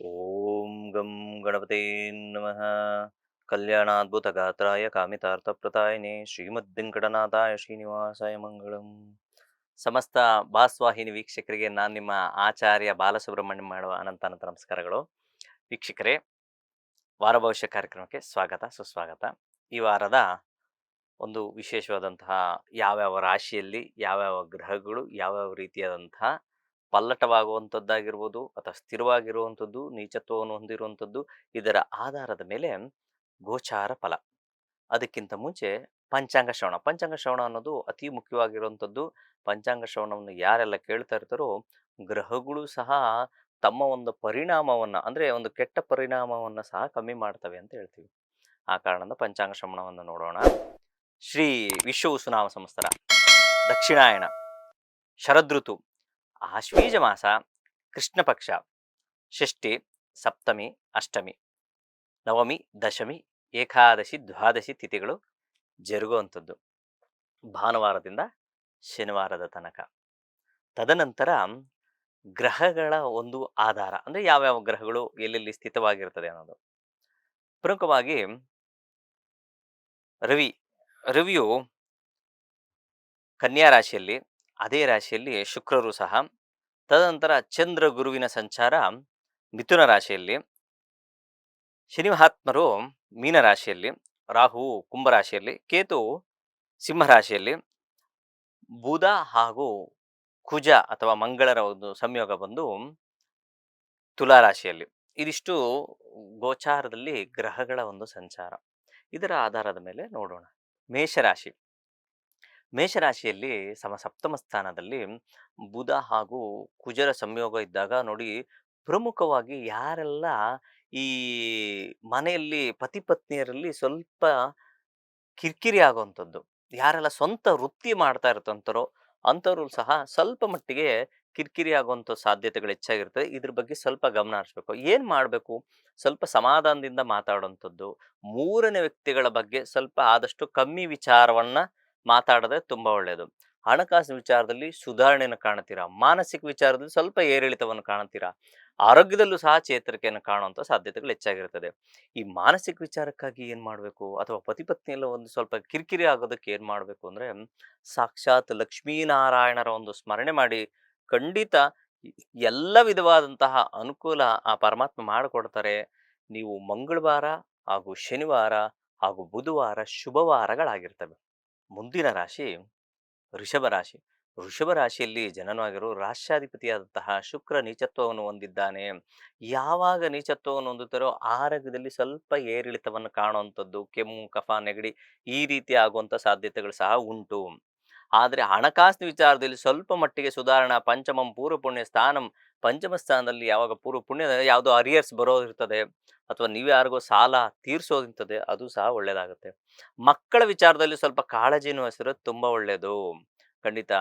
ಓಂ ಗಂ ಗಣಪತೆ ನಮಃ. ಕಲ್ಯಾಣಾದ್ಭುತಗಾತ್ರಾಯ ಕಾಮಿತಾರ್ಥಪ್ರದಾಯಿನೇ ಶ್ರೀಮದ್ವೆಂಕಟನಾಥಾಯ ಶ್ರೀನಿವಾಸಾಯ ಮಂಗಳಂ. ಸಮಸ್ತ ಭಾಸ್ವಾಹಿನಿ ವೀಕ್ಷಕರಿಗೆ ನಾನು ನಿಮ್ಮ ಆಚಾರ್ಯ ಬಾಲಸುಬ್ರಹ್ಮಣ್ಯ ಮಾಡುವ ಅನಂತ ನಮಸ್ಕಾರಗಳು. ವೀಕ್ಷಕರೇ, ವಾರ ಭವಿಷ್ಯ ಕಾರ್ಯಕ್ರಮಕ್ಕೆ ಸ್ವಾಗತ ಸುಸ್ವಾಗತ. ಈ ವಾರದ ಒಂದು ವಿಶೇಷವಾದಂತಹ ಯಾವ್ಯಾವ ರಾಶಿಯಲ್ಲಿ ಯಾವ್ಯಾವ ಗ್ರಹಗಳು ಯಾವ್ಯಾವ ರೀತಿಯಾದಂತಹ ಪಲ್ಲಟವಾಗುವಂಥದ್ದಾಗಿರ್ಬೋದು ಅಥವಾ ಸ್ಥಿರವಾಗಿರುವಂಥದ್ದು, ನೀಚತ್ವವನ್ನು ಹೊಂದಿರುವಂಥದ್ದು, ಇದರ ಆಧಾರದ ಮೇಲೆ ಗೋಚಾರ ಫಲ. ಅದಕ್ಕಿಂತ ಮುಂಚೆ ಪಂಚಾಂಗ ಶ್ರವಣ. ಪಂಚಾಂಗ ಶ್ರವಣ ಅನ್ನೋದು ಅತಿ ಮುಖ್ಯವಾಗಿರುವಂಥದ್ದು. ಪಂಚಾಂಗ ಶ್ರವಣವನ್ನು ಯಾರೆಲ್ಲ ಕೇಳ್ತಾ ಇರ್ತಾರೋ ಗ್ರಹಗಳು ಸಹ ತಮ್ಮ ಒಂದು ಪರಿಣಾಮವನ್ನು ಅಂದರೆ ಒಂದು ಕೆಟ್ಟ ಪರಿಣಾಮವನ್ನು ಸಹ ಕಮ್ಮಿ ಮಾಡ್ತವೆ ಅಂತ ಹೇಳ್ತೀವಿ. ಆ ಕಾರಣದಿಂದ ಪಂಚಾಂಗ ಶ್ರವಣವನ್ನು ನೋಡೋಣ. ಶ್ರೀ ವಿಶ್ವ ಸುನಾಮ ಸಂವತ್ಸರ, ದಕ್ಷಿಣಾಯಣ, ಶರದೃತು, ಆಶ್ವೀಜ ಮಾಸ, ಕೃಷ್ಣ ಪಕ್ಷ, ಷಷ್ಠಿ, ಸಪ್ತಮಿ, ಅಷ್ಟಮಿ, ನವಮಿ, ದಶಮಿ, ಏಕಾದಶಿ, ದ್ವಾದಶಿ ತಿಥಿಗಳು ಜರುಗುವಂಥದ್ದು ಭಾನುವಾರದಿಂದ ಶನಿವಾರದ ತನಕ. ತದನಂತರ ಗ್ರಹಗಳ ಒಂದು ಆಧಾರ ಅಂದರೆ ಯಾವ್ಯಾವ ಗ್ರಹಗಳು ಎಲ್ಲೆಲ್ಲಿ ಸ್ಥಿತವಾಗಿರ್ತದೆ ಅನ್ನೋದು. ಪ್ರಮುಖವಾಗಿ ರವಿಯು ಕನ್ಯಾ ರಾಶಿಯಲ್ಲಿ, ಅದೇ ರಾಶಿಯಲ್ಲಿ ಶುಕ್ರರು ಸಹ. ತದನಂತರ ಚಂದ್ರ ಗುರುವಿನ ಸಂಚಾರ ಮಿಥುನ ರಾಶಿಯಲ್ಲಿ, ಶನಿ ಮಹಾತ್ಮರು ಮೀನರಾಶಿಯಲ್ಲಿ, ರಾಹು ಕುಂಭರಾಶಿಯಲ್ಲಿ, ಕೇತು ಸಿಂಹರಾಶಿಯಲ್ಲಿ, ಬುಧ ಹಾಗೂ ಕುಜ ಅಥವಾ ಮಂಗಳರ ಒಂದು ಸಂಯೋಗ ಬಂದು ತುಲಾರಾಶಿಯಲ್ಲಿ. ಇದಿಷ್ಟು ಗೋಚಾರದಲ್ಲಿ ಗ್ರಹಗಳ ಒಂದು ಸಂಚಾರ. ಇದರ ಆಧಾರದ ಮೇಲೆ ನೋಡೋಣ. ಮೇಷರಾಶಿ. ಮೇಷರಾಶಿಯಲ್ಲಿ ಸಪ್ತಮ ಸ್ಥಾನದಲ್ಲಿ ಬುಧ ಹಾಗೂ ಕುಜರ ಸಂಯೋಗ ಇದ್ದಾಗ ನೋಡಿ, ಪ್ರಮುಖವಾಗಿ ಯಾರೆಲ್ಲ ಈ ಮನೆಯಲ್ಲಿ ಪತಿ ಪತ್ನಿಯರಲ್ಲಿ ಸ್ವಲ್ಪ ಕಿರಿಕಿರಿ ಆಗುವಂಥದ್ದು, ಯಾರೆಲ್ಲ ಸ್ವಂತ ವೃತ್ತಿ ಮಾಡ್ತಾ ಇರ್ತಂತಾರೋ ಅಂಥವ್ರು ಸಹ ಸ್ವಲ್ಪ ಮಟ್ಟಿಗೆ ಕಿರಿಕಿರಿ ಆಗುವಂಥ ಸಾಧ್ಯತೆಗಳು ಹೆಚ್ಚಾಗಿರ್ತದೆ. ಇದ್ರ ಬಗ್ಗೆ ಸ್ವಲ್ಪ ಗಮನ ಹರಿಸ್ಬೇಕು. ಏನು ಮಾಡಬೇಕು? ಸ್ವಲ್ಪ ಸಮಾಧಾನದಿಂದ ಮಾತಾಡುವಂಥದ್ದು, ಮೂರನೇ ವ್ಯಕ್ತಿಗಳ ಬಗ್ಗೆ ಸ್ವಲ್ಪ ಆದಷ್ಟು ಕಮ್ಮಿ ವಿಚಾರವನ್ನ ಮಾತಾಡಿದ್ರೆ ತುಂಬಾ ಒಳ್ಳೆಯದು. ಹಣಕಾಸಿನ ವಿಚಾರದಲ್ಲಿ ಸುಧಾರಣೆಯನ್ನು ಕಾಣ್ತೀರಾ, ಮಾನಸಿಕ ವಿಚಾರದಲ್ಲಿ ಸ್ವಲ್ಪ ಏರಿಳಿತವನ್ನು ಕಾಣ್ತೀರಾ, ಆರೋಗ್ಯದಲ್ಲೂ ಸಹ ಚೇತರಿಕೆಯನ್ನು ಕಾಣುವಂಥ ಸಾಧ್ಯತೆಗಳು ಹೆಚ್ಚಾಗಿರ್ತದೆ. ಈ ಮಾನಸಿಕ ವಿಚಾರಕ್ಕಾಗಿ ಏನು ಮಾಡಬೇಕು, ಅಥವಾ ಪತಿ ಪತ್ನಿಯಲ್ಲ ಒಂದು ಸ್ವಲ್ಪ ಕಿರಿಕಿರಿ ಆಗೋದಕ್ಕೆ ಏನು ಮಾಡಬೇಕು ಅಂದರೆ, ಸಾಕ್ಷಾತ್ ಲಕ್ಷ್ಮೀನಾರಾಯಣರ ಒಂದು ಸ್ಮರಣೆ ಮಾಡಿ ಖಂಡಿತ ಎಲ್ಲ ವಿಧವಾದಂತಹ ಅನುಕೂಲ ಆ ಪರಮಾತ್ಮ ಮಾಡಿಕೊಡ್ತಾರೆ. ನೀವು ಮಂಗಳವಾರ ಹಾಗೂ ಶನಿವಾರ ಹಾಗೂ ಬುಧವಾರ ಶುಭವಾರಗಳಾಗಿರ್ತವೆ. ಮುಂದಿನ ರಾಶಿ ವೃಷಭ ರಾಶಿ. ವೃಷಭ ರಾಶಿಯಲ್ಲಿ ಜನನವಾಗಿರೋ ರಾಷ್ಟ್ರಾಧಿಪತಿಯಾದಂತಹ ಶುಕ್ರ ನೀಚತ್ವವನ್ನು ಹೊಂದಿದ್ದಾನೆ. ಯಾವಾಗ ನೀಚತ್ವವನ್ನು ಹೊಂದುತ್ತಾರೋ ಆರೋಗ್ಯದಲ್ಲಿ ಸ್ವಲ್ಪ ಏರಿಳಿತವನ್ನು ಕಾಣುವಂಥದ್ದು, ಕೆಮ್ಮು, ಕಫ, ನೆಗಡಿ ಈ ರೀತಿ ಆಗುವಂಥ ಸಾಧ್ಯತೆಗಳು ಸಹ ಉಂಟು. ಆದರೆ ಹಣಕಾಸಿನ ವಿಚಾರದಲ್ಲಿ ಸ್ವಲ್ಪ ಮಟ್ಟಿಗೆ ಸುಧಾರಣಾ. ಪಂಚಮಂ ಪೂರ್ವ ಪುಣ್ಯ ಸ್ಥಾನಂ. ಪಂಚಮ ಸ್ಥಾನದಲ್ಲಿ ಯಾವಾಗ ಪೂರ್ವ ಪುಣ್ಯ ಯಾವುದೋ ಅರಿಯರ್ಸ್ ಬರೋದಿರ್ತದೆ ಅಥವಾ ನೀವು ಯಾರಿಗೋ ಸಾಲ ತೀರ್ಸೋದಿರ್ತದೆ, ಅದು ಸಹ ಒಳ್ಳೆಯದಾಗುತ್ತೆ. ಮಕ್ಕಳ ವಿಚಾರದಲ್ಲಿ ಸ್ವಲ್ಪ ಕಾಳಜಿಯನ್ನು ವಹಿಸಿರೋದು ತುಂಬ ಒಳ್ಳೆಯದು. ಖಂಡಿತ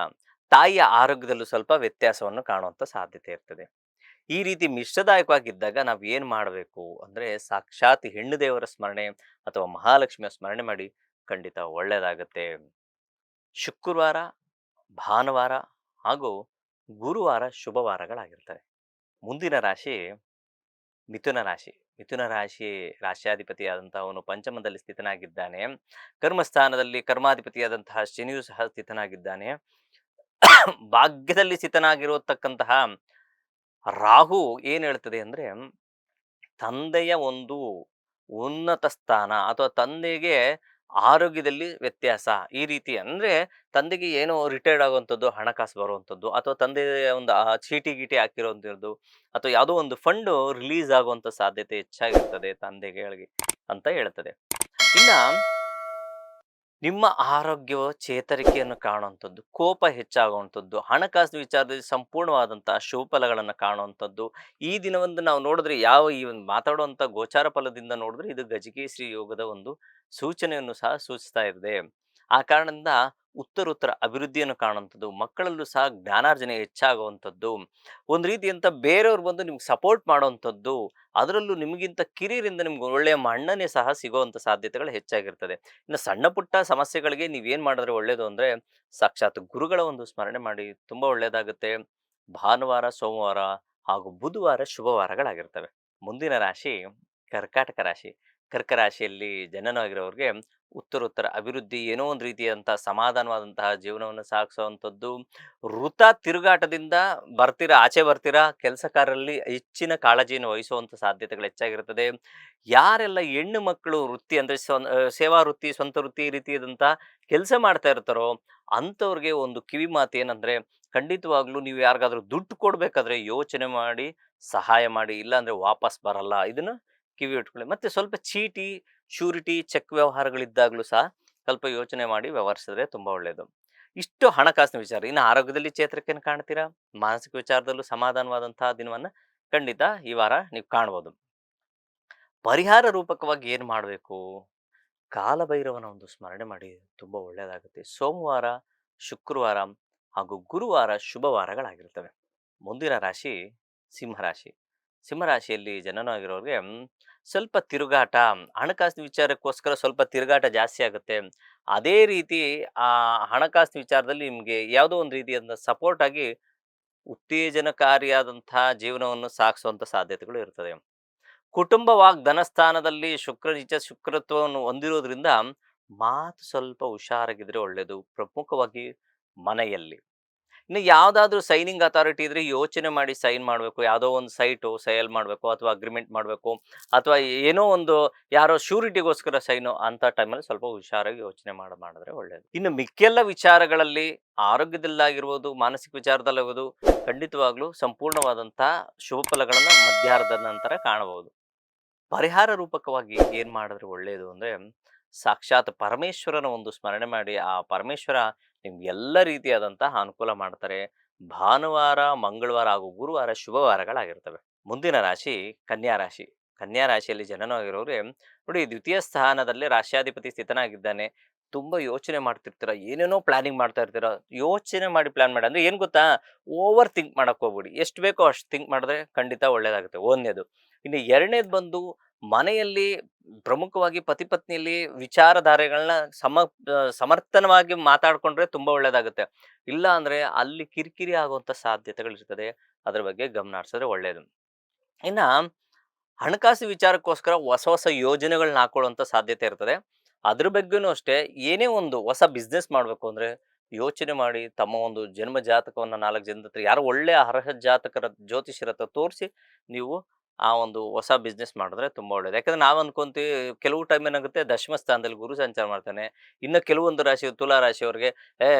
ತಾಯಿಯ ಆರೋಗ್ಯದಲ್ಲೂ ಸ್ವಲ್ಪ ವ್ಯತ್ಯಾಸವನ್ನು ಕಾಣುವಂಥ ಸಾಧ್ಯತೆ ಇರ್ತದೆ. ಈ ರೀತಿ ಮಿಶ್ರದಾಯಕವಾಗಿದ್ದಾಗ ನಾವು ಏನು ಮಾಡಬೇಕು ಅಂದರೆ, ಸಾಕ್ಷಾತ್ ಹೆಣ್ಣು ದೇವರ ಸ್ಮರಣೆ ಅಥವಾ ಮಹಾಲಕ್ಷ್ಮಿಯ ಸ್ಮರಣೆ ಮಾಡಿ ಖಂಡಿತ ಒಳ್ಳೆಯದಾಗುತ್ತೆ. ಶುಕ್ರವಾರ, ಭಾನುವಾರ ಹಾಗೂ ಗುರುವಾರ ಶುಭವಾರಗಳಾಗಿರ್ತವೆ. ಮುಂದಿನ ರಾಶಿ ಮಿಥುನ ರಾಶಿ. ಮಿಥುನ ರಾಶಿ ರಾಶ್ಯಾಧಿಪತಿಯಾದಂಥವನು ಪಂಚಮದಲ್ಲಿ ಸ್ಥಿತನಾಗಿದ್ದಾನೆ. ಕರ್ಮಸ್ಥಾನದಲ್ಲಿ ಕರ್ಮಾಧಿಪತಿಯಾದಂತಹ ಶನಿಯು ಸಹ ಸ್ಥಿತನಾಗಿದ್ದಾನೆ. ಭಾಗ್ಯದಲ್ಲಿ ಸ್ಥಿತನಾಗಿರತಕ್ಕಂತಹ ರಾಹು ಏನು ಹೇಳ್ತದೆ ಅಂದರೆ, ತಂದೆಯ ಒಂದು ಉನ್ನತ ಸ್ಥಾನ ಅಥವಾ ತಂದೆಗೆ ಆರೋಗ್ಯದಲ್ಲಿ ವ್ಯತ್ಯಾಸ ಈ ರೀತಿ ಅಂದರೆ, ತಂದೆಗೆ ಏನೋ ರಿಟೈರ್ಡ್ ಆಗುವಂಥದ್ದು, ಹಣಕಾಸು ಬರುವಂಥದ್ದು, ಅಥವಾ ತಂದೆಯ ಒಂದು ಚೀಟಿ ಗೀಟಿ ಹಾಕಿರುವಂಥದ್ದು, ಅಥವಾ ಯಾವುದೋ ಒಂದು ಫಂಡು ರಿಲೀಸ್ ಆಗುವಂಥ ಸಾಧ್ಯತೆ ಹೆಚ್ಚಾಗಿರ್ತದೆ ತಂದೆಗಳಿಗೆ ಅಂತ ಹೇಳ್ತದೆ. ಇನ್ನು ನಿಮ್ಮ ಆರೋಗ್ಯವು ಚೇತರಿಕೆಯನ್ನು ಕಾಣುವಂಥದ್ದು, ಕೋಪ ಹೆಚ್ಚಾಗುವಂಥದ್ದು, ಹಣಕಾಸಿನ ವಿಚಾರದಲ್ಲಿ ಸಂಪೂರ್ಣವಾದಂತಹ ಶುಭ ಫಲಗಳನ್ನು ಕಾಣುವಂಥದ್ದು. ಈ ದಿನವನ್ನು ನಾವು ನೋಡಿದ್ರೆ, ಈ ಒಂದು ಮಾತಾಡುವಂಥ ಗೋಚಾರ ಫಲದಿಂದ ನೋಡಿದ್ರೆ ಇದು ಗಜಕೇಸರಿ ಯೋಗದ ಒಂದು ಸೂಚನೆಯನ್ನು ಸಹ ಸೂಚಿಸ್ತಾ ಇದೆ. ಆ ಕಾರಣದಿಂದ ಉತ್ತರೋತ್ತರ ಅಭಿವೃದ್ಧಿಯನ್ನು ಕಾಣುವಂಥದ್ದು, ಮಕ್ಕಳಲ್ಲೂ ಸಹ ಜ್ಞಾನಾರ್ಜನೆ ಹೆಚ್ಚಾಗುವಂಥದ್ದು, ಒಂದು ರೀತಿಯಂತ ಬೇರೆಯವ್ರು ಬಂದು ನಿಮ್ಗೆ ಸಪೋರ್ಟ್ ಮಾಡುವಂಥದ್ದು, ಅದರಲ್ಲೂ ನಿಮಗಿಂತ ಕಿರಿಯರಿಂದ ನಿಮ್ಗೆ ಒಳ್ಳೆಯ ಮನ್ನಣೆ ಸಹ ಸಿಗುವಂಥ ಸಾಧ್ಯತೆಗಳು ಹೆಚ್ಚಾಗಿರ್ತದೆ. ಇನ್ನು ಸಣ್ಣ ಪುಟ್ಟ ಸಮಸ್ಯೆಗಳಿಗೆ ನೀವೇನು ಮಾಡಿದ್ರೆ ಒಳ್ಳೆಯದು ಅಂದರೆ, ಸಾಕ್ಷಾತ್ ಗುರುಗಳ ಒಂದು ಸ್ಮರಣೆ ಮಾಡಿ ತುಂಬ ಒಳ್ಳೆಯದಾಗುತ್ತೆ. ಭಾನುವಾರ, ಸೋಮವಾರ ಹಾಗೂ ಬುಧವಾರ ಶುಭವಾರಗಳಾಗಿರ್ತವೆ. ಮುಂದಿನ ರಾಶಿ ಕರ್ಕಾಟಕ ರಾಶಿ. ಕರ್ಕ ರಾಶಿಯಲ್ಲಿ ಜನನವಾಗಿರೋರಿಗೆ ಉತ್ತರೋತ್ತರ ಅಭಿವೃದ್ಧಿ, ಏನೋ ಒಂದು ರೀತಿಯಾದಂತಹ ಸಮಾಧಾನವಾದಂತಹ ಜೀವನವನ್ನು ಸಾಗಿಸುವಂಥದ್ದು. ವೃಥ ತಿರುಗಾಟದಿಂದ ಆಚೆ ಬರ್ತೀರಾ, ಕೆಲಸ ಕಾರ್ಯದಲ್ಲಿ ಹೆಚ್ಚಿನ ಕಾಳಜಿಯನ್ನು ವಹಿಸುವಂಥ ಸಾಧ್ಯತೆಗಳು ಹೆಚ್ಚಾಗಿರುತ್ತದೆ. ಯಾರೆಲ್ಲ ಹೆಣ್ಣು ಮಕ್ಕಳು ವೃತ್ತಿ ಅಂದರೆ ಸೇವಾ ವೃತ್ತಿ, ಸ್ವಂತ ವೃತ್ತಿ ಈ ರೀತಿಯಾದಂತಹ ಕೆಲಸ ಮಾಡ್ತಾ ಇರ್ತಾರೋ ಅಂಥವ್ರಿಗೆ ಒಂದು ಕಿವಿ ಮಾತು ಏನಂದ್ರೆ, ಖಂಡಿತವಾಗ್ಲೂ ನೀವು ಯಾರಿಗಾದ್ರೂ ದುಡ್ಡು ಕೊಡ್ಬೇಕಾದ್ರೆ ಯೋಚನೆ ಮಾಡಿ ಸಹಾಯ ಮಾಡಿ, ಇಲ್ಲಾಂದ್ರೆ ವಾಪಸ್ ಬರಲ್ಲ. ಇದನ್ನ ಕಿವಿ ಇಟ್ಕೊಳ್ಳಿ. ಮತ್ತೆ ಸ್ವಲ್ಪ ಚೀಟಿ, ಶ್ಯೂರಿಟಿ, ಚೆಕ್ ವ್ಯವಹಾರಗಳಿದ್ದಾಗಲೂ ಸಹ ಸ್ವಲ್ಪ ಯೋಚನೆ ಮಾಡಿ ವ್ಯವಹರಿಸಿದ್ರೆ ತುಂಬಾ ಒಳ್ಳೆಯದು. ಇಷ್ಟು ಹಣಕಾಸಿನ ವಿಚಾರ. ಇನ್ನು ಆರೋಗ್ಯದಲ್ಲಿ ಚೇತರಿಕೆಯನ್ನು ಕಾಣ್ತೀರಾ, ಮಾನಸಿಕ ವಿಚಾರದಲ್ಲೂ ಸಮಾಧಾನವಾದಂತಹ ದಿನವನ್ನ ಖಂಡಿತ ಈ ವಾರ ನೀವು ಕಾಣ್ಬೋದು. ಪರಿಹಾರ ರೂಪಕವಾಗಿ ಏನ್ ಮಾಡಬೇಕು? ಕಾಲಭೈರವನ ಒಂದು ಸ್ಮರಣೆ ಮಾಡಿ, ತುಂಬಾ ಒಳ್ಳೆಯದಾಗುತ್ತೆ. ಸೋಮವಾರ, ಶುಕ್ರವಾರ ಹಾಗೂ ಗುರುವಾರ ಶುಭವಾರಗಳಾಗಿರ್ತವೆ. ಮುಂದಿನ ರಾಶಿ ಸಿಂಹರಾಶಿ. ಸಿಂಹರಾಶಿಯಲ್ಲಿ ಜನನವಾಗಿರೋರಿಗೆ ಸ್ವಲ್ಪ ತಿರುಗಾಟ, ಹಣಕಾಸಿನ ವಿಚಾರಕ್ಕೋಸ್ಕರ ಸ್ವಲ್ಪ ತಿರುಗಾಟ ಜಾಸ್ತಿ ಆಗುತ್ತೆ. ಅದೇ ರೀತಿ ಆ ಹಣಕಾಸಿನ ವಿಚಾರದಲ್ಲಿ ನಿಮಗೆ ಯಾವುದೋ ಒಂದು ರೀತಿಯಾದ ಸಪೋರ್ಟ್ ಆಗಿ ಉತ್ತೇಜನಕಾರಿಯಾದಂತಹ ಜೀವನವನ್ನು ಸಾಗಿಸುವಂತ ಸಾಧ್ಯತೆಗಳು ಇರ್ತದೆ. ಕುಟುಂಬ ಧನಸ್ಥಾನದಲ್ಲಿ ಶುಕ್ರ ನೀಚ ಶುಕ್ರತ್ವವನ್ನು ಹೊಂದಿರೋದ್ರಿಂದ ಮಾತು ಸ್ವಲ್ಪ ಹುಷಾರಾಗಿದ್ರೆ ಒಳ್ಳೆಯದು, ಪ್ರಮುಖವಾಗಿ ಮನೆಯಲ್ಲಿ. ಇನ್ನು ಯಾವುದಾದ್ರೂ ಸೈನಿಂಗ್ ಅಥಾರಿಟಿ ಇದ್ರೆ ಯೋಚನೆ ಮಾಡಿ ಸೈನ್ ಮಾಡಬೇಕು. ಯಾವುದೋ ಒಂದು ಸೈಟು ಸೇಲ್ ಮಾಡಬೇಕು ಅಥವಾ ಅಗ್ರಿಮೆಂಟ್ ಮಾಡಬೇಕು ಅಥವಾ ಏನೋ ಒಂದು ಯಾರೋ ಶ್ಯೂರಿಟಿಗೋಸ್ಕರ ಸೈನು ಅಂತ ಟೈಮಲ್ಲಿ ಸ್ವಲ್ಪ ಹುಷಾರಾಗಿ ಯೋಚನೆ ಮಾಡಿದ್ರೆ ಒಳ್ಳೆಯದು. ಇನ್ನು ಮಿಕ್ಕೆಲ್ಲ ವಿಚಾರಗಳಲ್ಲಿ ಆರೋಗ್ಯದಲ್ಲಾಗಿರ್ಬೋದು, ಮಾನಸಿಕ ವಿಚಾರದಲ್ಲಾಗಿರ್ಬೋದು, ಖಂಡಿತವಾಗ್ಲೂ ಸಂಪೂರ್ಣವಾದಂತಹ ಶುಭ ಫಲಗಳನ್ನು ಮಧ್ಯಾಹ್ನದ ನಂತರ ಕಾಣಬಹುದು. ಪರಿಹಾರ ರೂಪಕವಾಗಿ ಏನ್ ಮಾಡಿದ್ರೆ ಒಳ್ಳೆಯದು ಅಂದ್ರೆ, ಸಾಕ್ಷಾತ್ ಪರಮೇಶ್ವರನ ಒಂದು ಸ್ಮರಣೆ ಮಾಡಿ, ಆ ಪರಮೇಶ್ವರ ನಿಮ್ಗೆ ಎಲ್ಲ ರೀತಿಯಾದಂತಹ ಅನುಕೂಲ ಮಾಡ್ತಾರೆ. ಭಾನುವಾರ, ಮಂಗಳವಾರ ಹಾಗೂ ಗುರುವಾರ ಶುಭವಾರಗಳಾಗಿರ್ತವೆ. ಮುಂದಿನ ರಾಶಿ ಕನ್ಯಾ ರಾಶಿ. ಕನ್ಯಾ ರಾಶಿಯಲ್ಲಿ ಜನನವಾಗಿರೋರೆ ನೋಡಿ, ದ್ವಿತೀಯ ಸ್ಥಾನದಲ್ಲಿ ರಾಶ್ಯಾಧಿಪತಿ ಸ್ಥಿತನಾಗಿದ್ದಾನೆ. ತುಂಬಾ ಯೋಚನೆ ಮಾಡ್ತಿರ್ತೀರ, ಏನೇನೋ ಪ್ಲಾನಿಂಗ್ ಮಾಡ್ತಾ ಇರ್ತೀರ. ಯೋಚನೆ ಮಾಡಿ ಪ್ಲಾನ್ ಮಾಡಿ ಅಂದ್ರೆ ಏನ್ ಗೊತ್ತಾ, ಓವರ್ ಥಿಂಕ್ ಮಾಡಕ್ ಹೋಗ್ಬಿಡಿ. ಎಷ್ಟು ಬೇಕೋ ಅಷ್ಟು ಥಿಂಕ್ ಮಾಡಿದ್ರೆ ಖಂಡಿತ ಒಳ್ಳೇದಾಗುತ್ತೆ, ಒಂದನೇದು. ಇನ್ನು ಎರಡನೇದು ಬಂದು, ಮನೆಯಲ್ಲಿ ಪ್ರಮುಖವಾಗಿ ಪತಿ ಪತ್ನಿಯಲ್ಲಿ ವಿಚಾರಧಾರೆಗಳನ್ನ ಸಮರ್ಥನವಾಗಿ ಮಾತಾಡ್ಕೊಂಡ್ರೆ ತುಂಬಾ ಒಳ್ಳೇದಾಗುತ್ತೆ. ಇಲ್ಲ ಅಂದ್ರೆ ಅಲ್ಲಿ ಕಿರಿಕಿರಿ ಆಗುವಂತ ಸಾಧ್ಯತೆಗಳಿರ್ತದೆ. ಅದ್ರ ಬಗ್ಗೆ ಗಮನ ಹರಿಸಿದ್ರೆ ಒಳ್ಳೇದು. ಇನ್ನ ಹಣಕಾಸು ವಿಚಾರಕ್ಕೋಸ್ಕರ ಹೊಸ ಹೊಸ ಯೋಜನೆಗಳನ್ನ ಹಾಕೊಳ್ಳುವಂತ ಸಾಧ್ಯತೆ ಇರ್ತದೆ. ಅದ್ರ ಬಗ್ಗೆನೂ ಅಷ್ಟೇ, ಏನೇ ಒಂದು ಹೊಸ ಬಿಸ್ನೆಸ್ ಮಾಡ್ಬೇಕು ಅಂದ್ರೆ ಯೋಚನೆ ಮಾಡಿ ತಮ್ಮ ಒಂದು ಜನ್ಮ ಜಾತಕವನ್ನ 4 ಜನದ ಹತ್ರ, ಯಾರೋ ಒಳ್ಳೆ ಅರ್ಹ ಜಾತಕರ ಜ್ಯೋತಿಷ್ಯರ ಹತ್ರ ತೋರಿಸಿ ನೀವು ಆ ಒಂದು ಹೊಸ ಬಿಸ್ನೆಸ್ ಮಾಡಿದ್ರೆ ತುಂಬಾ ಒಳ್ಳೇದು. ಯಾಕಂದ್ರೆ ನಾವು ಅನ್ಕೊಂತೀವಿ, ಕೆಲವು ಟೈಮ್ ಏನಾಗುತ್ತೆ ದಶಮ ಸ್ಥಾನದಲ್ಲಿ ಗುರು ಸಂಚಾರ ಮಾಡ್ತಾನೆ, ಇನ್ನು ಕೆಲವೊಂದು ರಾಶಿ ತುಲಾ ರಾಶಿಯವರಿಗೆ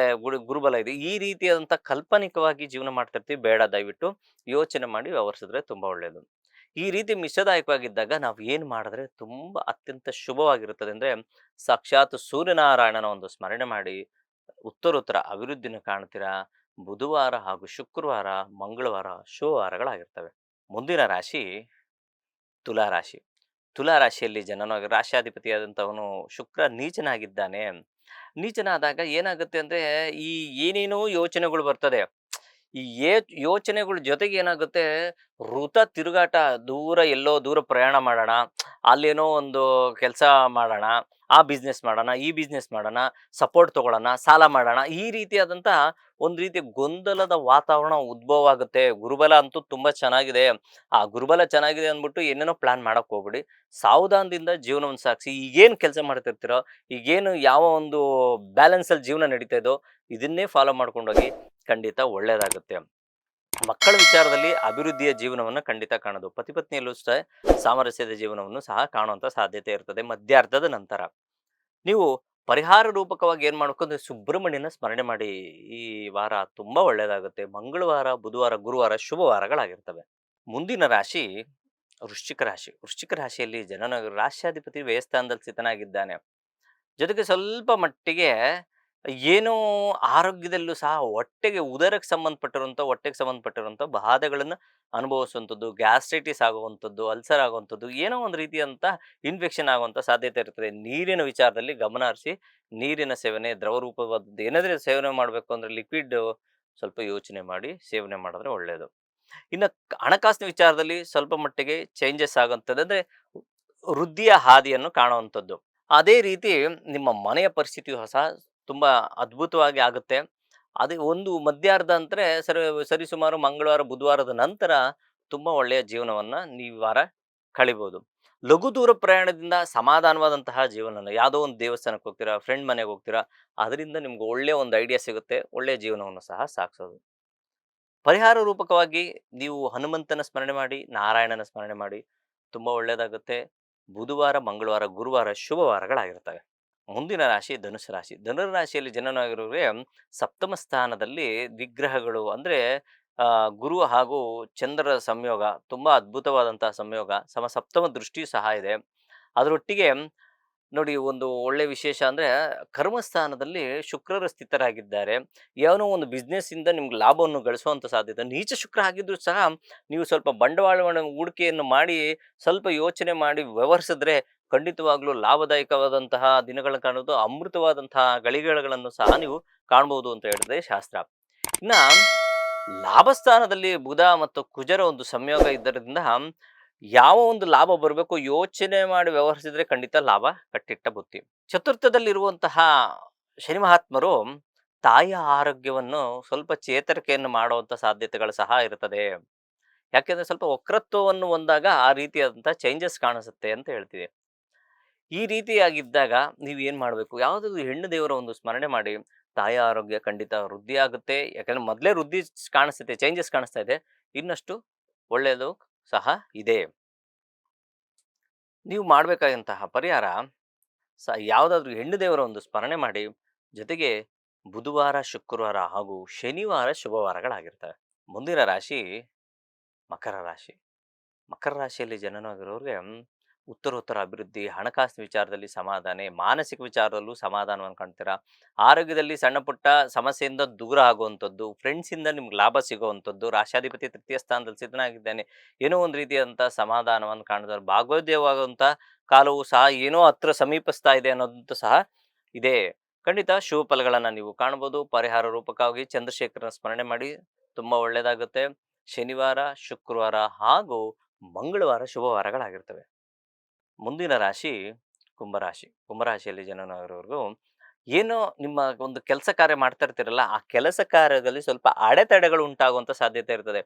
ಗುರುಬಲ ಇದೆ, ಈ ರೀತಿಯಾದಂಥ ಕಾಲ್ಪನಿಕವಾಗಿ ಜೀವನ ಮಾಡ್ತಿರ್ತೀವಿ. ಬೇಡ, ದಯವಿಟ್ಟು ಯೋಚನೆ ಮಾಡಿ ವ್ಯವಹರಿಸಿದ್ರೆ ತುಂಬಾ ಒಳ್ಳೇದು. ಈ ರೀತಿ ಮಿಶ್ರದಾಯಕವಾಗಿದ್ದಾಗ ನಾವು ಏನು ಮಾಡಿದ್ರೆ ತುಂಬಾ ಅತ್ಯಂತ ಶುಭವಾಗಿರುತ್ತದೆ ಅಂದ್ರೆ, ಸಾಕ್ಷಾತ್ ಸೂರ್ಯನಾರಾಯಣನ ಒಂದು ಸ್ಮರಣೆ ಮಾಡಿ ಉತ್ತರೋತ್ತರ ಅಭಿವೃದ್ಧಿನ ಕಾಣ್ತೀರಾ. ಬುಧವಾರ ಹಾಗೂ ಶುಕ್ರವಾರ, ಮಂಗಳವಾರ ಶುಭವಾರಗಳಾಗಿರ್ತವೆ. ಮುಂದಿನ ರಾಶಿ ತುಲಾ ರಾಶಿ. ತುಲಾ ರಾಶಿಯಲ್ಲಿ ಜನನ ರಾಶ್ಯಾಧಿಪತಿಯಾದಂಥವನು ಶುಕ್ರ ನೀಚನಾಗಿದ್ದಾನೆ. ನೀಚನಾದಾಗ ಏನಾಗುತ್ತೆ ಅಂದ್ರೆ, ಈ ಏನೇನೋ ಯೋಚನೆಗಳು ಬರ್ತದೆ. ಈ ಯೋಚನೆಗಳ ಜೊತೆಗೆ ಏನಾಗುತ್ತೆ, ವೃಥ ತಿರುಗಾಟ, ದೂರ ಎಲ್ಲೋ ದೂರ ಪ್ರಯಾಣ ಮಾಡೋಣ, ಅಲ್ಲೇನೋ ಒಂದು ಕೆಲಸ ಮಾಡೋಣ, ಆ ಬಿಸ್ನೆಸ್ ಮಾಡೋಣ, ಈ ಬಿಸ್ನೆಸ್ ಮಾಡೋಣ, ಸಪೋರ್ಟ್ ತಗೊಳ್ಳೋಣ, ಸಾಲ ಮಾಡೋಣ, ಈ ರೀತಿಯಾದಂತಹ ಒಂದು ರೀತಿ ಗೊಂದಲದ ವಾತಾವರಣ ಉದ್ಭವ ಆಗುತ್ತೆ. ಗುರುಬಲ ಅಂತೂ ತುಂಬಾ ಚೆನ್ನಾಗಿದೆ. ಆ ಗುರುಬಲ ಚೆನ್ನಾಗಿದೆ ಅಂದ್ಬಿಟ್ಟು ಏನೇನೋ ಪ್ಲಾನ್ ಮಾಡಕ್ ಹೋಗ್ಬಿಡಿ. ಸಾವಧಾನದಿಂದ ಜೀವನವನ್ನು ಸಾಗಿಸಿ. ಈಗೇನು ಕೆಲಸ ಮಾಡ್ತಿರ್ತೀರೋ, ಈಗೇನು ಯಾವ ಒಂದು ಬ್ಯಾಲೆನ್ಸ್ ಅಲ್ಲಿ ಜೀವನ ನಡೀತಾ ಇದೋ ಇದನ್ನೇ ಫಾಲೋ ಮಾಡ್ಕೊಂಡೋಗಿ, ಖಂಡಿತ ಒಳ್ಳೇದಾಗುತ್ತೆ. ಮಕ್ಕಳ ವಿಚಾರದಲ್ಲಿ ಅಭಿವೃದ್ಧಿಯ ಜೀವನವನ್ನು ಖಂಡಿತ ಕಾಣೋದು. ಪತಿ ಪತ್ನಿಯಲ್ಲೂ ಸಹ ಸಾಮರಸ್ಯದ ಜೀವನವನ್ನು ಸಹ ಕಾಣುವಂತ ಸಾಧ್ಯತೆ ಇರ್ತದೆ ಮಧ್ಯಾರ್ಧದ ನಂತರ. ನೀವು ಪರಿಹಾರ ರೂಪಕವಾಗಿ ಏನ್ ಮಾಡ್ಬೇಕು ಅಂದ್ರೆ, ಸುಬ್ರಹ್ಮಣ್ಯನ ಸ್ಮರಣೆ ಮಾಡಿ. ಈ ವಾರ ತುಂಬಾ ಒಳ್ಳೇದಾಗುತ್ತೆ. ಮಂಗಳವಾರ, ಬುಧವಾರ, ಗುರುವಾರ ಶುಭವಾರಗಳಾಗಿರ್ತವೆ. ಮುಂದಿನ ರಾಶಿ ವೃಶ್ಚಿಕ ರಾಶಿ. ವೃಶ್ಚಿಕ ರಾಶಿಯಲ್ಲಿ ಜನನ ರಾಶ್ಯಾಧಿಪತಿ ವ್ಯಯಸ್ಥಾನದಲ್ಲಿ ಸ್ಥಿತನಾಗಿದ್ದಾನೆ. ಜೊತೆಗೆ ಸ್ವಲ್ಪ ಮಟ್ಟಿಗೆ ಏನೋ ಆರೋಗ್ಯದಲ್ಲೂ ಸಹ ಹೊಟ್ಟೆಗೆ ಸಂಬಂಧಪಟ್ಟಿರುವಂಥ ಬಾಧೆಗಳನ್ನು ಅನುಭವಿಸುವಂಥದ್ದು, ಗ್ಯಾಸ್ಟ್ರೈಟಿಸ್ ಆಗುವಂಥದ್ದು, ಅಲ್ಸರ್ ಆಗುವಂಥದ್ದು, ಏನೋ ಒಂದು ರೀತಿಯಂಥ ಇನ್ಫೆಕ್ಷನ್ ಆಗುವಂಥ ಸಾಧ್ಯತೆ ಇರ್ತದೆ. ನೀರಿನ ವಿಚಾರದಲ್ಲಿ ಗಮನ ಹರಿಸಿ, ನೀರಿನ ಸೇವನೆ, ದ್ರವ ರೂಪವಾದದ್ದು ಏನಾದರೂ ಸೇವನೆ ಮಾಡಬೇಕು ಅಂದರೆ ಲಿಕ್ವಿಡ್ ಸ್ವಲ್ಪ ಯೋಚನೆ ಮಾಡಿ ಸೇವನೆ ಮಾಡಿದ್ರೆ ಒಳ್ಳೆಯದು. ಇನ್ನು ಹಣಕಾಸಿನ ವಿಚಾರದಲ್ಲಿ ಸ್ವಲ್ಪ ಮಟ್ಟಿಗೆ ಚೇಂಜಸ್ ಆಗುವಂಥದ್ದು ಅಂದರೆ ವೃದ್ಧಿಯ ಹಾದಿಯನ್ನು ಕಾಣುವಂಥದ್ದು. ಅದೇ ರೀತಿ ನಿಮ್ಮ ಮನೆಯ ಪರಿಸ್ಥಿತಿಯು ಸಹ ತುಂಬಾ ಅದ್ಭುತವಾಗಿ ಆಗುತ್ತೆ. ಅದೇ ಒಂದು ಮಧ್ಯಾರ್ಧ ಅಂದ್ರೆ ಸರಿಸುಮಾರು ಮಂಗಳವಾರ, ಬುಧವಾರದ ನಂತರ ತುಂಬಾ ಒಳ್ಳೆಯ ಜೀವನವನ್ನ ನೀವು ಈ ವಾರ ಕಳಿಬೋದು. ಲಘು ದೂರ ಪ್ರಯಾಣದಿಂದ ಸಮಾಧಾನವಾದಂತಹ ಜೀವನನ ಯಾವುದೋ ಒಂದು ದೇವಸ್ಥಾನಕ್ಕೆ ಹೋಗ್ತೀರಾ, ಫ್ರೆಂಡ್ ಮನೆಗೆ ಹೋಗ್ತೀರಾ, ಅದರಿಂದ ನಿಮ್ಗೆ ಒಳ್ಳೆಯ ಒಂದು ಐಡಿಯಾ ಸಿಗುತ್ತೆ. ಒಳ್ಳೆಯ ಜೀವನವನ್ನು ಸಹ ಸಾಗಿಸೋದು. ಪರಿಹಾರ ರೂಪಕವಾಗಿ ನೀವು ಹನುಮಂತನ ಸ್ಮರಣೆ ಮಾಡಿ, ನಾರಾಯಣನ ಸ್ಮರಣೆ ಮಾಡಿ. ತುಂಬಾ ಒಳ್ಳೆಯದಾಗುತ್ತೆ. ಬುಧವಾರ, ಮಂಗಳವಾರ, ಗುರುವಾರ ಶುಭವಾರಗಳಾಗಿರ್ತವೆ. ಮುಂದಿನ ರಾಶಿ ಧನುಸು ರಾಶಿ. ಧನುರಾಶಿಯಲ್ಲಿ ಜನನಾಗಿರೋರಿಗೆ ಸಪ್ತಮ ಸ್ಥಾನದಲ್ಲಿ ವಿಗ್ರಹಗಳು ಅಂದ್ರೆ ಗುರು ಹಾಗೂ ಚಂದ್ರರ ಸಂಯೋಗ ತುಂಬಾ ಅದ್ಭುತವಾದಂತಹ ಸಂಯೋಗ. ಸಪ್ತಮ ದೃಷ್ಟಿಯೂ ಸಹ ಇದೆ. ಅದರೊಟ್ಟಿಗೆ ನೋಡಿ, ಒಂದು ಒಳ್ಳೆ ವಿಶೇಷ ಅಂದ್ರೆ ಕರ್ಮಸ್ಥಾನದಲ್ಲಿ ಶುಕ್ರರು ಸ್ಥಿತರಾಗಿದ್ದಾರೆ. ಏನೋ ಒಂದು ಬಿಸ್ನೆಸ್ ಇಂದ ನಿಮ್ಗೆ ಲಾಭವನ್ನು ಗಳಿಸುವಂತ ಸಾಧ್ಯತೆ. ನೀಚ ಶುಕ್ರ ಆಗಿದ್ರು ಸಹ ನೀವು ಸ್ವಲ್ಪ ಬಂಡವಾಳವನ್ನು ಹೂಡಿಕೆಯನ್ನು ಮಾಡಿ ಸ್ವಲ್ಪ ಯೋಚನೆ ಮಾಡಿ ವ್ಯವಹರಿಸಿದ್ರೆ ಖಂಡಿತವಾಗ್ಲೂ ಲಾಭದಾಯಕವಾದಂತಹ ದಿನಗಳನ್ನು ಕಾಣೋದು, ಅಮೃತವಾದಂತಹ ಗಳಿಗೆಗಳನ್ನು ಸಹ ನೀವು ಕಾಣಬಹುದು ಅಂತ ಹೇಳಿದ್ರೆ ಶಾಸ್ತ್ರ. ಇನ್ನ ಲಾಭಸ್ಥಾನದಲ್ಲಿ ಬುಧ ಮತ್ತು ಕುಜರ ಒಂದು ಸಂಯೋಗ ಇದ್ದರಿಂದ ಯಾವ ಒಂದು ಲಾಭ ಬರಬೇಕು ಯೋಚನೆ ಮಾಡಿ ವ್ಯವಹರಿಸಿದ್ರೆ ಖಂಡಿತ ಲಾಭ ಕಟ್ಟಿಟ್ಟ ಬುತ್ತಿ. ಚತುರ್ಥದಲ್ಲಿರುವಂತಹ ಶನಿ ಮಹಾತ್ಮರು ತಾಯಿಯ ಆರೋಗ್ಯವನ್ನು ಸ್ವಲ್ಪ ಚೇತರಿಕೆಯನ್ನು ಮಾಡುವಂತ ಸಾಧ್ಯತೆಗಳು ಸಹ ಇರುತ್ತದೆ. ಯಾಕೆಂದ್ರೆ ಸ್ವಲ್ಪ ವಕ್ರತ್ವವನ್ನು ಹೊಂದಾಗ ಆ ರೀತಿಯಾದಂತಹ ಚೇಂಜಸ್ ಕಾಣಿಸುತ್ತೆ ಅಂತ ಹೇಳ್ತೀವಿ. ಈ ರೀತಿಯಾಗಿದ್ದಾಗ ನೀವು ಏನ್ ಮಾಡಬೇಕು, ಯಾವುದಾದ್ರು ಹೆಣ್ಣು ದೇವರ ಒಂದು ಸ್ಮರಣೆ ಮಾಡಿ. ತಾಯಿಯ ಆರೋಗ್ಯ ಖಂಡಿತ ವೃದ್ಧಿ ಆಗುತ್ತೆ. ಯಾಕಂದ್ರೆ ಮೊದಲೇ ವೃದ್ಧಿ ಕಾಣಿಸ್ತೈತೆ, ಚೇಂಜಸ್ ಕಾಣಿಸ್ತಾ ಇದೆ, ಇನ್ನಷ್ಟು ಒಳ್ಳೆಯದು ಸಹ ಇದೆ. ನೀವು ಮಾಡಬೇಕಾದಂತಹ ಪರಿಹಾರ ಯಾವುದಾದ್ರೂ ಹೆಣ್ಣು ದೇವರ ಒಂದು ಸ್ಮರಣೆ ಮಾಡಿ. ಜೊತೆಗೆ ಬುಧವಾರ, ಶುಕ್ರವಾರ ಹಾಗೂ ಶನಿವಾರ ಶುಭವಾರಗಳಾಗಿರ್ತವೆ. ಮುಂದಿನ ರಾಶಿ ಮಕರ ರಾಶಿ. ಮಕರ ರಾಶಿಯಲ್ಲಿ ಜನನಾಗಿರೋರಿಗೆ ಉತ್ತರೋತ್ತರ ಅಭಿವೃದ್ಧಿ, ಹಣಕಾಸಿನ ವಿಚಾರದಲ್ಲಿ ಸಮಾಧಾನ, ಮಾನಸಿಕ ವಿಚಾರದಲ್ಲೂ ಸಮಾಧಾನವನ್ನು ಕಾಣ್ತೀರಾ. ಆರೋಗ್ಯದಲ್ಲಿ ಸಣ್ಣ ಪುಟ್ಟ ಸಮಸ್ಯೆಯಿಂದ ದೂರ ಆಗುವಂಥದ್ದು, ಫ್ರೆಂಡ್ಸಿಂದ ನಿಮ್ಗೆ ಲಾಭ ಸಿಗುವಂಥದ್ದು. ರಾಶಾಧಿಪತಿ ತೃತೀಯ ಸ್ಥಾನದಲ್ಲಿ ಸಿದ್ಧನಾಗಿದ್ದಾನೆ. ಏನೋ ಒಂದು ರೀತಿಯಾದಂಥ ಸಮಾಧಾನವನ್ನು ಕಾಣಿದ್ರೆ ಭಾಗೋದ್ಯವಾಗುವಂಥ ಕಾಲವು ಸಹ ಏನೋ ಹತ್ರ ಸಮೀಪಿಸ್ತಾ ಇದೆ ಅನ್ನೋದಂತೂ ಸಹ ಇದೆ. ಖಂಡಿತ ಶುಭ ಫಲಗಳನ್ನು ನೀವು ಕಾಣ್ಬೋದು. ಪರಿಹಾರ ರೂಪಕವಾಗಿ ಚಂದ್ರಶೇಖರನ ಸ್ಮರಣೆ ಮಾಡಿ, ತುಂಬ ಒಳ್ಳೆಯದಾಗುತ್ತೆ. ಶನಿವಾರ, ಶುಕ್ರವಾರ ಹಾಗೂ ಮಂಗಳವಾರ ಶುಭವಾರಗಳಾಗಿರ್ತವೆ. ಮುಂದಿನ ರಾಶಿ ಕುಂಭರಾಶಿ. ಕುಂಭರಾಶಿಯಲ್ಲಿ ಜನನವರವರೆಗೂ ಏನೋ ನಿಮ್ಮ ಒಂದು ಕೆಲಸ ಕಾರ್ಯ ಮಾಡ್ತಾ ಇರ್ತೀರಲ್ಲ, ಆ ಕೆಲಸ ಕಾರ್ಯದಲ್ಲಿ ಸ್ವಲ್ಪ ಅಡೆತಡೆಗಳು ಉಂಟಾಗುವಂಥ ಸಾಧ್ಯತೆ ಇರ್ತದೆ.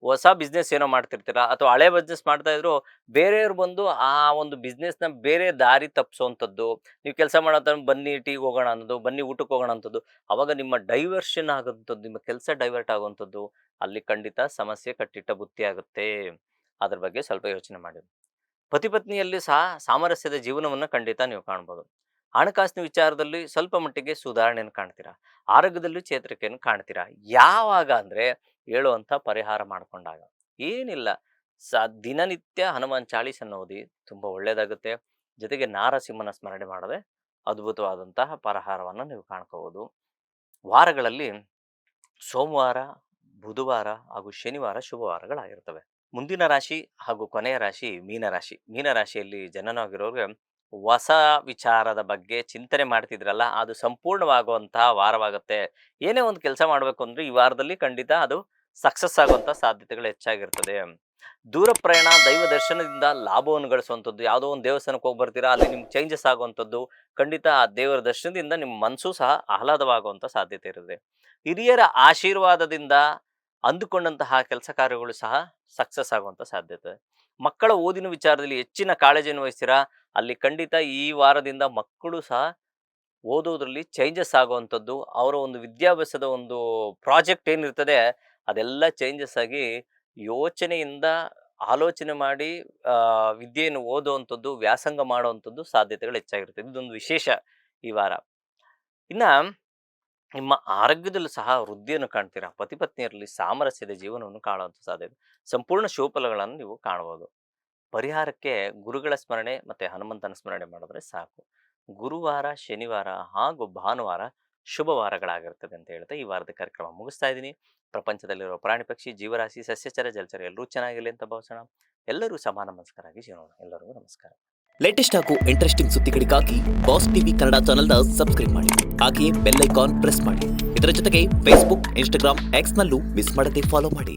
ಹೊಸ ಬಿಸ್ನೆಸ್ ಏನೋ ಮಾಡ್ತಿರ್ತೀರಾ ಅಥವಾ ಹಳೆ ಬಿಸ್ನೆಸ್ ಮಾಡ್ತಾ ಇದ್ರು, ಬೇರೆಯವ್ರು ಬಂದು ಆ ಒಂದು ಬಿಸ್ನೆಸ್ನ ಬೇರೆ ದಾರಿ ತಪ್ಪಿಸೋವಂಥದ್ದು. ನೀವು ಕೆಲಸ ಮಾಡೋ ಬನ್ನಿ ಟೀಗೆ ಹೋಗೋಣ ಅನ್ನೋದು, ಬನ್ನಿ ಊಟಕ್ಕೆ ಹೋಗೋಣ ಅಂಥದ್ದು. ಅವಾಗ ನಿಮ್ಮ ಡೈವರ್ಷನ್ ಆಗೋಂಥದ್ದು, ನಿಮ್ಮ ಕೆಲಸ ಡೈವರ್ಟ್ ಆಗುವಂಥದ್ದು, ಅಲ್ಲಿ ಖಂಡಿತ ಸಮಸ್ಯೆ ಕಟ್ಟಿಟ್ಟ ಬುತ್ತಿ ಆಗುತ್ತೆ. ಅದ್ರ ಬಗ್ಗೆ ಸ್ವಲ್ಪ ಯೋಚನೆ ಮಾಡಿ. ಪತಿ ಪತ್ನಿಯಲ್ಲಿ ಸಹ ಸಾಮರಸ್ಯದ ಜೀವನವನ್ನು ಖಂಡಿತ ನೀವು ಕಾಣ್ಬೋದು. ಹಣಕಾಸಿನ ವಿಚಾರದಲ್ಲಿ ಸ್ವಲ್ಪ ಮಟ್ಟಿಗೆ ಸುಧಾರಣೆಯನ್ನು ಕಾಣ್ತೀರಾ. ಆರೋಗ್ಯದಲ್ಲೂ ಚೇತರಿಕೆಯನ್ನು ಕಾಣ್ತೀರಾ. ಯಾವಾಗ ಅಂದ್ರೆ ಹೇಳುವಂಥ ಪರಿಹಾರ ಮಾಡಿಕೊಂಡಾಗ ಏನಿಲ್ಲ, ದಿನನಿತ್ಯ ಹನುಮಾನ್ ಚಾಲೀಸನ್ನು ಓದಿ ತುಂಬ ಒಳ್ಳೆಯದಾಗುತ್ತೆ. ಜೊತೆಗೆ ನಾರಸಿಂಹನ ಸ್ಮರಣೆ ಮಾಡದೆ ಅದ್ಭುತವಾದಂತಹ ಪರಿಹಾರವನ್ನು ನೀವು ಕಾಣ್ಕೋಬಹುದು. ವಾರಗಳಲ್ಲಿ ಸೋಮವಾರ, ಬುಧವಾರ ಹಾಗೂ ಶನಿವಾರ ಶುಭವಾರಗಳಾಗಿರ್ತವೆ. ಮುಂದಿನ ರಾಶಿ ಹಾಗೂ ಕೊನೆಯ ರಾಶಿ ಮೀನರಾಶಿ. ಮೀನರಾಶಿಯಲ್ಲಿ ಜನನಾಗಿರೋರಿಗೆ ಹೊಸ ವಿಚಾರದ ಬಗ್ಗೆ ಚಿಂತನೆ ಮಾಡ್ತಿದ್ರಲ್ಲ, ಅದು ಸಂಪೂರ್ಣವಾಗುವಂತಹ ವಾರವಾಗುತ್ತೆ. ಏನೇ ಒಂದು ಕೆಲಸ ಮಾಡಬೇಕು ಅಂದ್ರೆ ಈ ವಾರದಲ್ಲಿ ಖಂಡಿತ ಅದು ಸಕ್ಸಸ್ ಆಗುವಂಥ ಸಾಧ್ಯತೆಗಳು ಹೆಚ್ಚಾಗಿರ್ತದೆ. ದೂರ ಪ್ರಯಾಣ, ದೈವ ದರ್ಶನದಿಂದ ಲಾಭವನ್ನು ಗಳಿಸುವಂಥದ್ದು. ಯಾವುದೋ ಒಂದು ದೇವಸ್ಥಾನಕ್ಕೆ ಹೋಗಿ ಬರ್ತೀರಾ, ಅಲ್ಲಿ ನಿಮ್ಗೆ ಚೇಂಜಸ್ ಆಗುವಂಥದ್ದು. ಖಂಡಿತ ಆ ದೇವರ ದರ್ಶನದಿಂದ ನಿಮ್ಮ ಮನಸ್ಸು ಸಹ ಆಹ್ಲಾದವಾಗುವಂಥ ಸಾಧ್ಯತೆ ಇರುತ್ತೆ. ಹಿರಿಯರ ಆಶೀರ್ವಾದದಿಂದ ಅಂದುಕೊಂಡಂತಹ ಕೆಲಸ ಕಾರ್ಯಗಳು ಸಹ ಸಕ್ಸಸ್ ಆಗುವಂಥ ಸಾಧ್ಯತೆ. ಮಕ್ಕಳ ಓದಿನ ವಿಚಾರದಲ್ಲಿ ಹೆಚ್ಚಿನ ಕಾಳಜಿಯನ್ನು ವಹಿಸ್ತೀರಾ, ಅಲ್ಲಿ ಖಂಡಿತ ಈ ವಾರದಿಂದ ಮಕ್ಕಳು ಸಹ ಓದೋದ್ರಲ್ಲಿ ಚೇಂಜಸ್ ಆಗುವಂಥದ್ದು. ಅವರ ಒಂದು ವಿದ್ಯಾಭ್ಯಾಸದ ಒಂದು ಪ್ರಾಜೆಕ್ಟ್ ಏನಿರ್ತದೆ ಅದೆಲ್ಲ ಚೇಂಜಸ್ ಆಗಿ ಯೋಚನೆಯಿಂದ ಆಲೋಚನೆ ಮಾಡಿ ವಿದ್ಯೆಯನ್ನು ಓದುವಂಥದ್ದು, ವ್ಯಾಸಂಗ ಮಾಡುವಂಥದ್ದು ಸಾಧ್ಯತೆಗಳು ಹೆಚ್ಚಾಗಿರ್ತದೆ. ಇದೊಂದು ವಿಶೇಷ ಈ ವಾರ. ಇನ್ನ ನಿಮ್ಮ ಆರೋಗ್ಯದಲ್ಲೂ ಸಹ ವೃದ್ಧಿಯನ್ನು ಕಾಣ್ತೀರಾ. ಪತಿ ಪತ್ನಿಯರಲ್ಲಿ ಸಾಮರಸ್ಯದ ಜೀವನವನ್ನು ಕಾಣುವಂಥ ಸಾಧ್ಯತೆ. ಸಂಪೂರ್ಣ ಶುಭಫಲಗಳನ್ನು ನೀವು ಕಾಣಬಹುದು. ಪರಿಹಾರಕ್ಕೆ ಗುರುಗಳ ಸ್ಮರಣೆ ಮತ್ತೆ ಹನುಮಂತನ ಸ್ಮರಣೆ ಮಾಡಿದ್ರೆ ಸಾಕು. ಗುರುವಾರ, ಶನಿವಾರ ಹಾಗೂ ಭಾನುವಾರ ಶುಭವಾರಗಳಾಗಿರ್ತದೆ ಅಂತ ಹೇಳ್ತಾ ಈ ವಾರದ ಕಾರ್ಯಕ್ರಮ ಮುಗಿಸ್ತಾ ಇದ್ದೀನಿ. ಪ್ರಪಂಚದಲ್ಲಿರುವ ಪ್ರಾಣಿ ಪಕ್ಷಿ ಜೀವರಾಶಿ ಸಸ್ಯಚರ ಜಲಚರ ಎಲ್ಲರೂ ಚೆನ್ನಾಗಿರಲಿ ಅಂತ ಭಾವಿಸೋಣ. ಎಲ್ಲರೂ ಸಮಾನ ಮನಸ್ಕರಾಗಿ ಜೀವನ. ಎಲ್ಲರಿಗೂ ನಮಸ್ಕಾರ. ಲೇಟೆಸ್ಟ್ ಹಾಗೂ ಇಂಟ್ರೆಸ್ಟಿಂಗ್ ಸುದ್ದಿಗಳಿಗಾಗಿ ಬಾಸ್ ಟಿವಿ ಕನ್ನಡ ಚಾನೆಲ್ನ ಸಬ್ಸ್ಕ್ರೈಬ್ ಮಾಡಿ. ಹಾಗೆಯೇ ಬೆಲ್ ಐಕಾನ್ ಪ್ರೆಸ್ ಮಾಡಿ. ಇದರ ಜೊತೆಗೆ ಫೇಸ್ಬುಕ್, ಇನ್ಸ್ಟಾಗ್ರಾಮ್, ಎಕ್ಸ್ನಲ್ಲೂ ಮಿಸ್ ಮಾಡದೆ ಫಾಲೋ ಮಾಡಿ.